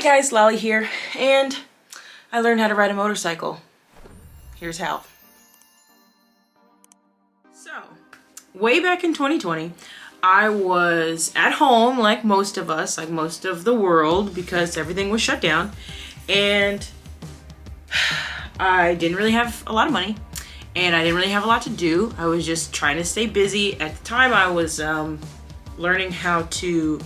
Hey guys, Lolly here, and I learned how to ride a motorcycle. Here's how. So, way back in 2020, I was at home like most of us, like most of the world, because everything was shut down, and I didn't really have a lot of money, and I didn't really have a lot to do. I was just trying to stay busy. At the time, I was learning how to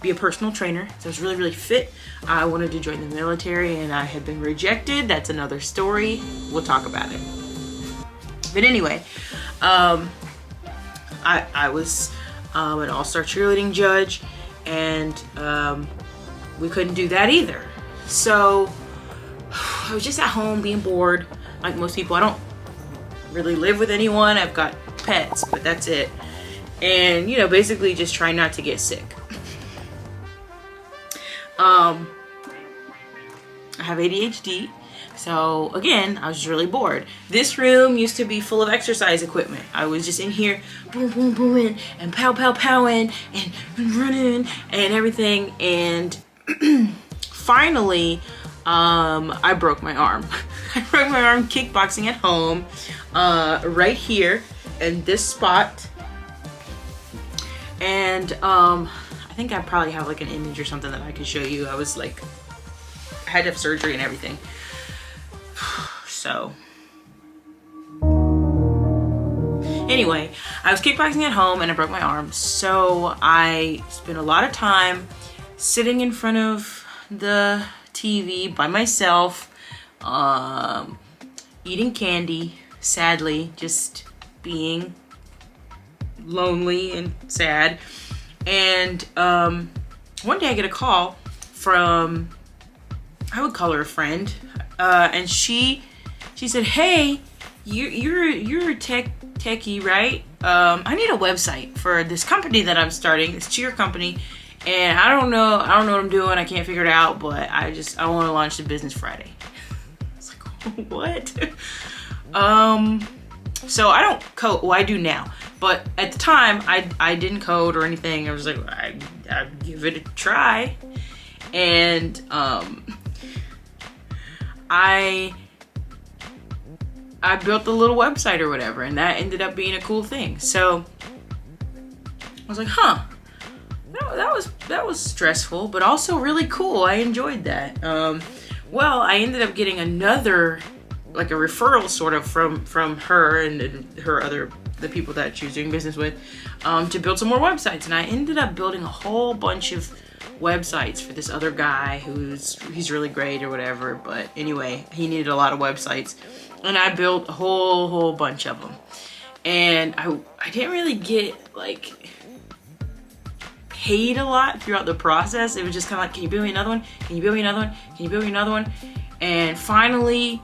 be a personal trainer. So I was really fit. I wanted to join the military and I had been rejected. That's another story. We'll talk about it. But anyway, I was an all-star cheerleading judge, and we couldn't do that either. So I was just at home being bored like most people. I don't really live with anyone. I've got pets, but that's it. And you know, basically just trying not to get sick. I have ADHD, so again, I was just really bored. This room used to be full of exercise equipment. I was just in here boom boom booming and pow pow powing and running and everything, and finally I broke my arm. I broke my arm kickboxing at home, right here in this spot. And I think I probably have like an image or something that I can show you. I was like, I had to have surgery and everything. So anyway, I was kickboxing at home and I broke my arm. So I spent a lot of time sitting in front of the TV by myself, eating candy, sadly, just being lonely and sad. And one day I get a call from, I would call her a friend, and she said, "Hey, you're a techie, right? I need a website for this company that I'm starting, this cheer company, and I don't know what I'm doing. I can't figure it out, but I want to launch the business Friday." I was like, what? So I don't code. Well, I do now, but at the time I didn't code or anything. I was like, I'd give it a try, and I built the little website or whatever, and that ended up being a cool thing. So I was like, huh, that was stressful, but also really cool. I enjoyed that. Well, I ended up getting another, like a referral sort of from her and the people that she was doing business with, to build some more websites. And I ended up building a whole bunch of websites for this other guy he's really great or whatever. But anyway, he needed a lot of websites, and I built a whole bunch of them. And I didn't really get like paid a lot throughout the process. It was just kind of like, can you build me another one? Can you build me another one? Can you build me another one? And finally,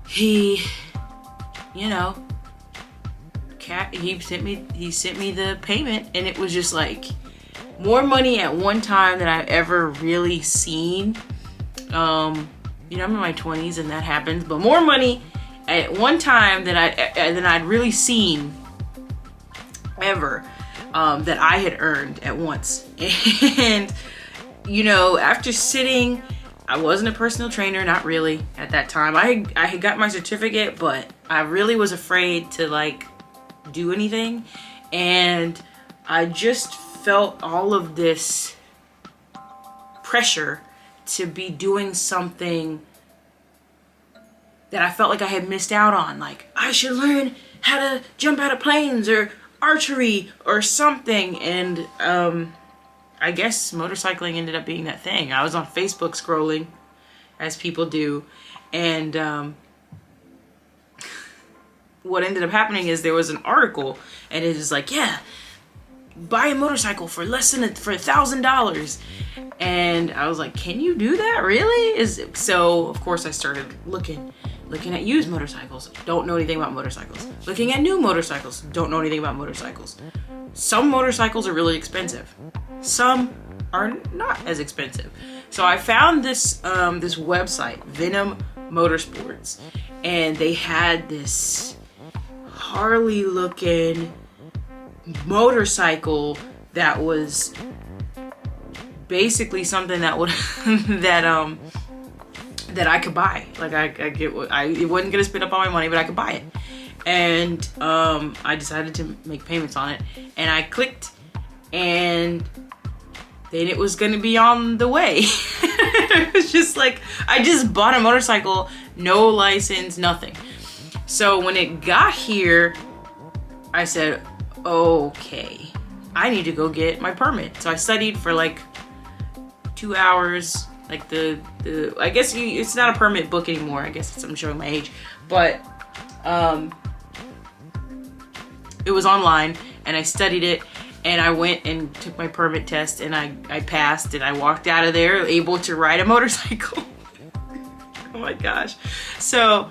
he sent me the payment, and it was just like more money at one time than I've ever really seen. I'm in my 20s and that happens, but more money at one time than I'd really seen ever, that I had earned at once. And after sitting, I wasn't a personal trainer, not really at that time. I had got my certificate, but I really was afraid to like do anything, and I just felt all of this pressure to be doing something that I felt like I had missed out on. Like, I should learn how to jump out of planes or archery or something. And I guess motorcycling ended up being that thing. I was on Facebook scrolling, as people do, and what ended up happening is there was an article, and it was like, yeah, buy a motorcycle for $1,000. And I was like, can you do that, really? So of course I started looking at used motorcycles. Don't know anything about motorcycles. Looking at new motorcycles. Don't know anything about motorcycles. Some motorcycles are really expensive. Some are not as expensive. So I found this this website, Venom Motorsports, and they had this Harley looking motorcycle that was basically something that would that I could buy. Like it wasn't gonna spend up all my money, but I could buy it. And I decided to make payments on it, and I clicked, and then it was gonna be on the way. It was just like, I just bought a motorcycle, no license, nothing. So when it got here, I said, okay, I need to go get my permit. So I studied for like 2 hours. Like I guess it's not a permit book anymore. I guess I'm showing my age, but it was online, and I studied it, and I went and took my permit test, and I passed, and I walked out of there able to ride a motorcycle. Oh my gosh. So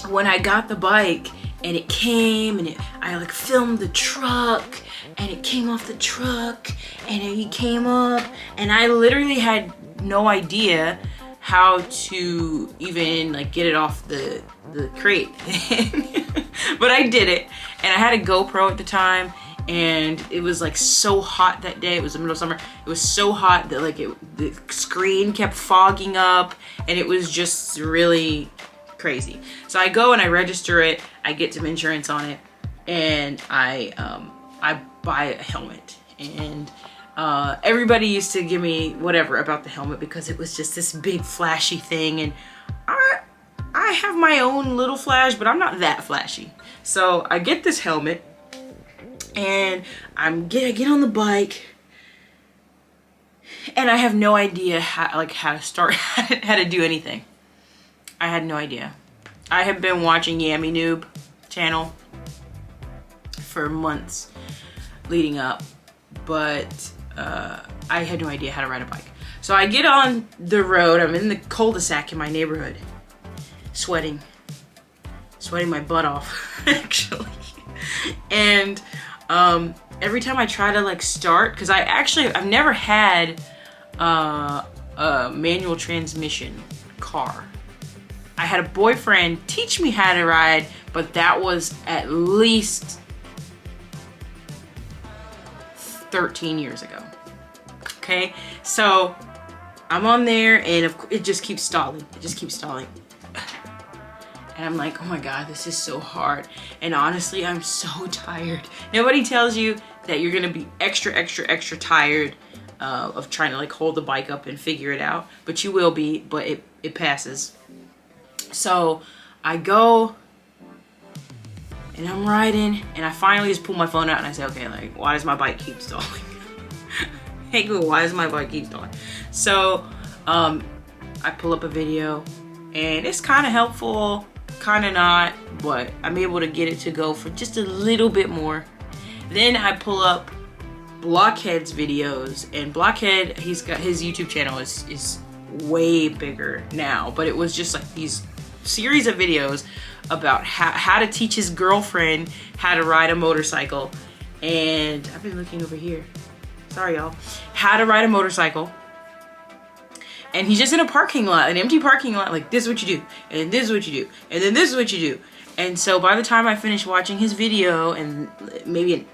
when I got the bike and it came, and I like filmed the truck, and it came off the truck, and it came up, and I literally had no idea how to even like get it off the crate. But I did it, and I had a GoPro at the time, and it was like so hot that day. It was the middle of summer. It was so hot that like the screen kept fogging up, and it was just really crazy. So I go and I register it, I get some insurance on it, and I buy a helmet. And everybody used to give me whatever about the helmet because it was just this big flashy thing, and I have my own little flash, but I'm not that flashy. So I get this helmet, and I get on the bike, and I have no idea how to start, how to do anything. I had no idea. I have been watching Yammy Noob channel for months leading up, but I had no idea how to ride a bike. So I get on the road. I'm in the cul-de-sac in my neighborhood, sweating my butt off, actually. And every time I try to like start, because I've never had a manual transmission car. I had a boyfriend teach me how to ride, but that was at least 13 years ago. Okay, so I'm on there, and it just keeps stalling. It just keeps stalling. And I'm like, oh my God, this is so hard. And honestly, I'm so tired. Nobody tells you that you're gonna be extra tired of trying to like hold the bike up and figure it out, but you will be, but it passes. So I go, and I'm riding, and I finally just pull my phone out, and I say, okay, like, why does my bike keep stalling? Hey Google, why does my bike keep stalling? So I pull up a video, and it's kind of helpful, kind of not, but I'm able to get it to go for just a little bit more. Then I pull up Blockhead's videos, and Blockhead, he's got his YouTube channel is way bigger now, but it was just like these series of videos about how to teach his girlfriend how to ride a motorcycle. And I've been looking over here, sorry y'all, how to ride a motorcycle. And he's just in a parking lot, an empty parking lot, like, this is what you do, and this is what you do, and then this is what you do. And so by the time I finished watching his video, and maybe in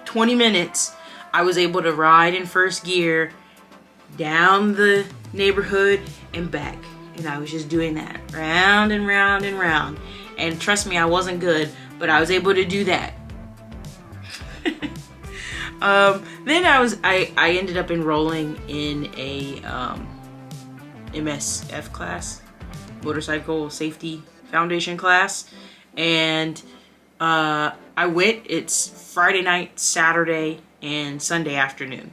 20 minutes, I was able to ride in first gear down the neighborhood and back. And I was just doing that round and round and round. And trust me, I wasn't good, but I was able to do that. Then I ended up enrolling in a MSF class, Motorcycle Safety Foundation class. And I went, it's Friday night, Saturday, and Sunday afternoon.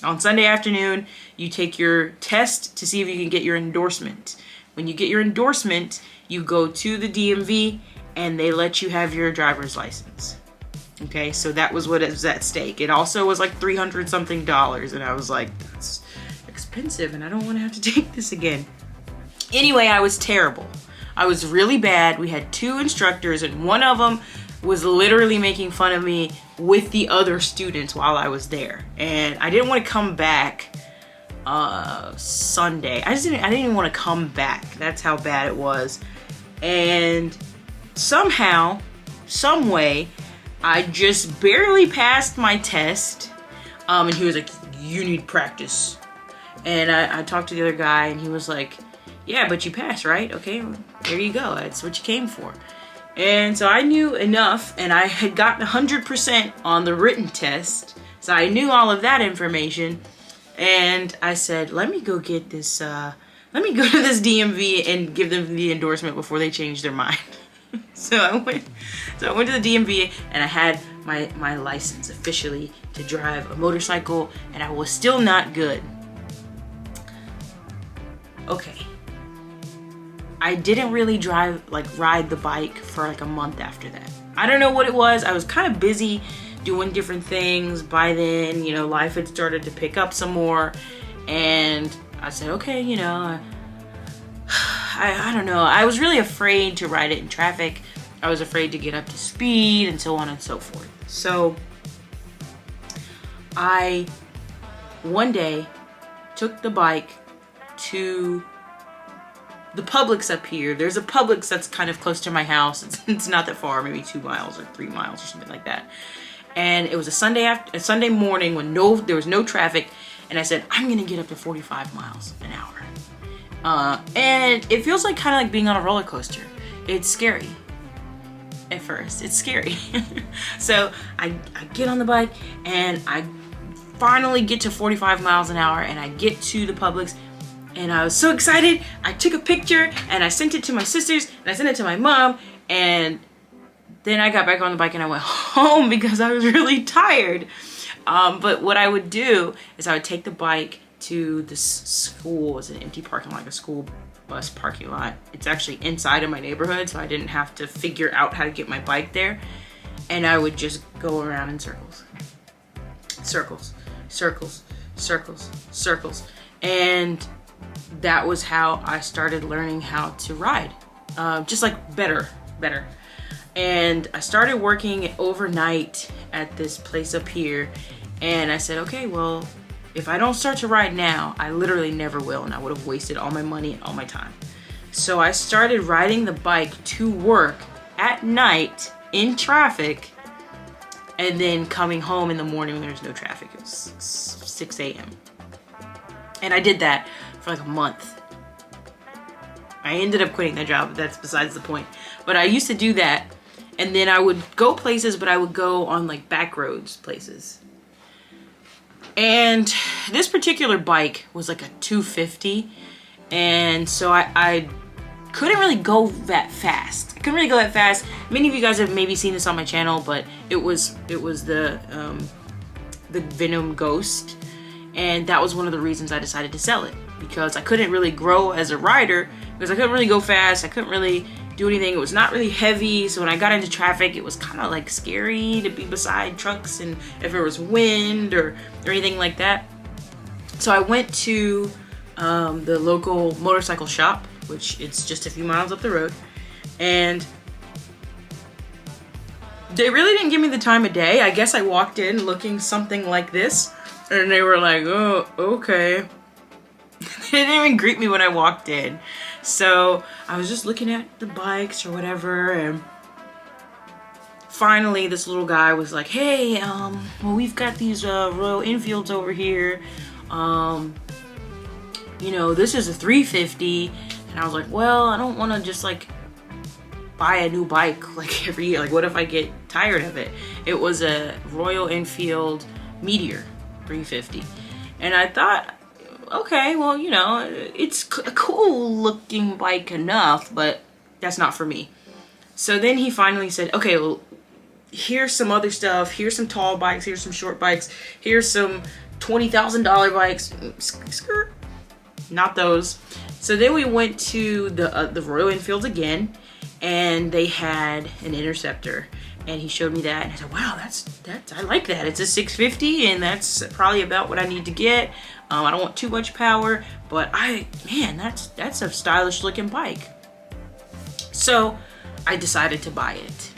On Sunday afternoon, you take your test to see if you can get your endorsement. When you get your endorsement, you go to the DMV, and they let you have your driver's license. Okay, so that was what was at stake. It also was like $300 something, and I was like, that's expensive, and I don't want to have to take this again. Anyway, I was terrible. I was really bad. We had 2 instructors, and one of them was literally making fun of me with the other students while I was there. And I didn't want to come back Sunday. I didn't even want to come back. That's how bad it was. And somehow, some way, I just barely passed my test. And he was like, you need practice. And I talked to the other guy, and he was like, yeah, but you passed, right? Okay, well, there you go. That's what you came for. And so I knew enough, and I had gotten 100% on the written test. So I knew all of that information. And I said, let me go get this, let me go to this DMV and give them the endorsement before they change their mind. So I went to the DMV, and I had my license officially to drive a motorcycle, and I was still not good. Okay. I didn't really ride the bike for like a month after that. I don't know what it was. I was kind of busy doing different things. By then, you know, life had started to pick up some more, and I said, okay, you know, I don't know. I was really afraid to ride it in traffic. I was afraid to get up to speed and so on and so forth. So I one day took the bike to the Publix up here. There's a Publix that's kind of close to my house. It's not that far, maybe 2 miles or 3 miles or something like that. And it was a Sunday morning when there was no traffic, and I said, I'm gonna get up to 45 miles an hour. And it feels like kind of like being on a roller coaster. It's scary at first. It's scary. So I get on the bike, and I finally get to 45 miles an hour, and I get to the Publix. And I was so excited. I took a picture, and I sent it to my sisters, and I sent it to my mom, and then I got back on the bike and I went home because I was really tired. But what I would do is I would take the bike to this school. It's an empty parking lot, like a school bus parking lot. It's actually inside of my neighborhood, so I didn't have to figure out how to get my bike there. And I would just go around in circles. Circles, circles, circles, circles. And that was how I started learning how to ride. Just like better. And I started working overnight at this place up here. And I said, okay, well, if I don't start to ride now, I literally never will. And I would have wasted all my money and all my time. So I started riding the bike to work at night in traffic. And then coming home in the morning when there's no traffic. It was 6 a.m. And I did that for like a month. I ended up quitting that job, but that's besides the point. But I used to do that, and then I would go places, but I would go on like back roads places. And this particular bike was like a 250, and so I couldn't really go that fast. Many of you guys have maybe seen this on my channel, but it was the Venom Ghost. And that was one of the reasons I decided to sell it, because I couldn't really grow as a rider, because I couldn't really go fast. I couldn't really do anything. It was not really heavy. So when I got into traffic, it was kind of like scary to be beside trucks, and if there was wind or anything like that. So I went to the local motorcycle shop, which it's just a few miles up the road. And they really didn't give me the time of day. I guess I walked in looking something like this. And they were like, oh, okay. They didn't even greet me when I walked in. So I was just looking at the bikes or whatever. And finally, this little guy was like, hey, well, we've got these Royal Enfields over here. You know, this is a 350. And I was like, well, I don't want to just like buy a new bike like every year. Like, what if I get tired of it? It was a Royal Enfield Meteor 350. And I thought, okay, well, you know, it's a cool looking bike enough, but that's not for me. So then he finally said, okay, well, here's some other stuff. Here's some tall bikes. Here's some short bikes. Here's some $20,000 bikes. Skirt. Not those. So then we went to the Royal Enfields again, and they had an Interceptor. And he showed me that, and I said, wow, that's I like that. It's a 650, and that's probably about what I need to get. I don't want too much power, but man, that's a stylish looking bike. So I decided to buy it.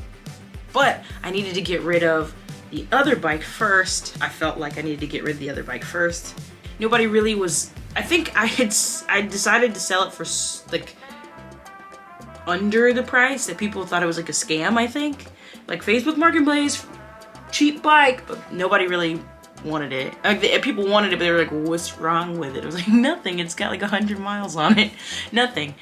But I needed to get rid of the other bike first. I felt like I needed to get rid of the other bike first. Nobody really was, I think I decided to sell it for like under the price that people thought it was like a scam, I think. Like Facebook Marketplace, cheap bike, but nobody really wanted it. Like, people wanted it, but they were like, what's wrong with it? I was like, nothing. It's got like 100 miles on it. Nothing.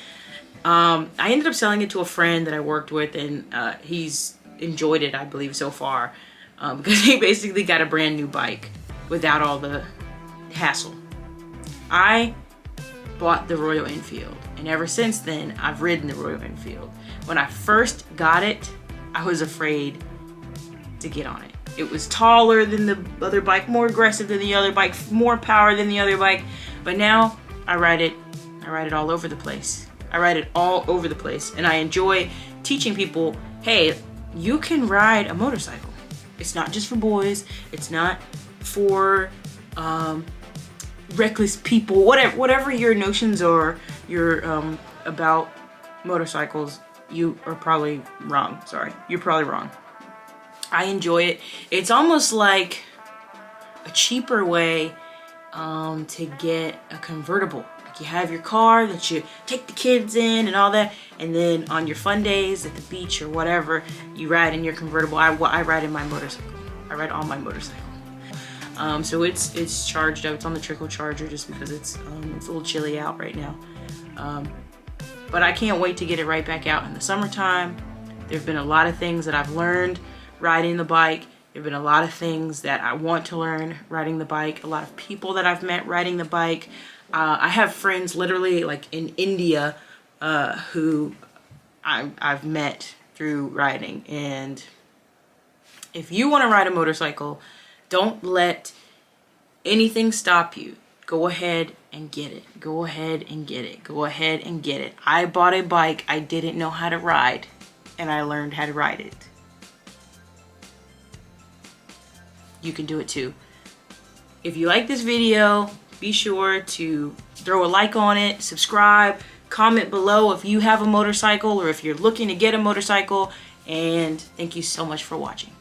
I ended up selling it to a friend that I worked with, and he's enjoyed it, I believe, so far. Because he basically got a brand new bike without all the hassle. I bought the Royal Enfield, and ever since then, I've ridden the Royal Enfield. When I first got it, I was afraid to get on it. It was taller than the other bike, more aggressive than the other bike, more power than the other bike. But now I ride it all over the place. I ride it all over the place, and I enjoy teaching people, hey, you can ride a motorcycle. It's not just for boys. It's not for reckless people. Whatever your notions are, about motorcycles, you are probably wrong. Sorry, you're probably wrong. I enjoy it. It's almost like a cheaper way to get a convertible. Like, you have your car that you take the kids in and all that, and then on your fun days at the beach or whatever, you ride in your convertible. I ride in my motorcycle. I ride on my motorcycle. So it's charged up. It's on the trickle charger just because it's a little chilly out right now. But I can't wait to get it right back out in the summertime. There've been a lot of things that I've learned riding the bike. There've been a lot of things that I want to learn riding the bike. A lot of people that I've met riding the bike. I have friends literally like in India who I've met through riding. And if you want to ride a motorcycle, don't let anything stop you. Go ahead and get it. Go ahead and get it. Go ahead and get it. I bought a bike I didn't know how to ride, and I learned how to ride it. You can do it too. If you like this video, be sure to throw a like on it, subscribe, comment below if you have a motorcycle or if you're looking to get a motorcycle, and thank you so much for watching.